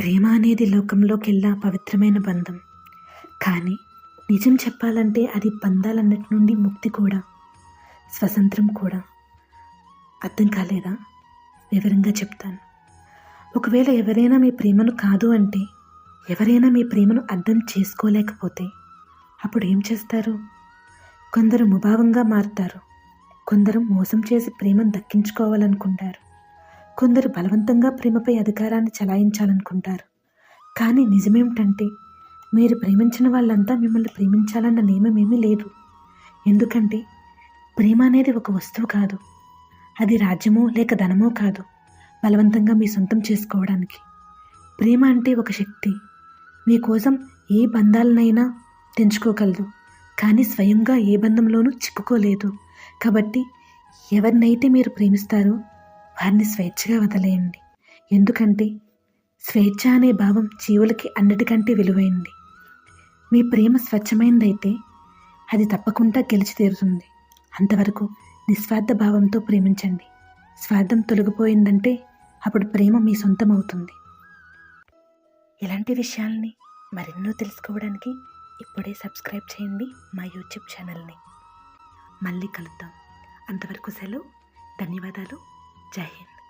ప్రేమ అనేది లోకంలోకెల్లా పవిత్రమైన బంధం. కానీ నిజం చెప్పాలంటే అది బంధాలన్నిటి నుండి ముక్తి కూడా, స్వతంత్రం కూడా. అర్థం కాలేదా? వివరంగా చెప్తాను. ఒకవేళ ఎవరైనా మీ ప్రేమను కాదు అంటే, ఎవరైనా మీ ప్రేమను అర్థం చేసుకోలేకపోతే అప్పుడు ఏం చేస్తారు? కొందరు ముభావంగా మారుతారు, కొందరు మోసం చేసి ప్రేమను దక్కించుకోవాలనుకుంటారు, కొందరు బలవంతంగా ప్రేమపై అధికారాన్ని చలాయించాలనుకుంటారు. కానీ నిజమేమిటంటే, మీరు ప్రేమించిన వాళ్ళంతా మిమ్మల్ని ప్రేమించాలన్న నియమమేమీ లేదు. ఎందుకంటే ప్రేమ అనేది ఒక వస్తువు కాదు, అది రాజ్యమో లేక ధనమో కాదు బలవంతంగా మీ సొంతం చేసుకోవడానికి. ప్రేమ అంటే ఒక శక్తి, మీకోసం ఏ బంధాలనైనా తెంచుకోగలదు, కానీ స్వయంగా ఏ బంధంలోనూ చిక్కుకోలేదు. కాబట్టి ఎవరినైతే మీరు ప్రేమిస్తారో వారిని స్వేచ్ఛగా వదిలేయండి. ఎందుకంటే స్వేచ్ఛ అనే భావం జీవులకి అన్నిటికంటే విలువైంది. మీ ప్రేమ స్వచ్ఛమైనదైతే అది తప్పకుండా గెలిచి తీరుతుంది. అంతవరకు నిస్వార్థ భావంతో ప్రేమించండి. స్వార్థం తొలగిపోయిందంటే అప్పుడు ప్రేమ మీ సొంతం అవుతుంది. ఇలాంటి విషయాల్ని మరెన్నో తెలుసుకోవడానికి ఇప్పుడే సబ్స్క్రైబ్ చేయండి మా యూట్యూబ్ ఛానల్ని. మళ్ళీ కలుద్దాం. అంతవరకు సెలవు. ధన్యవాదాలు. జై హింద్.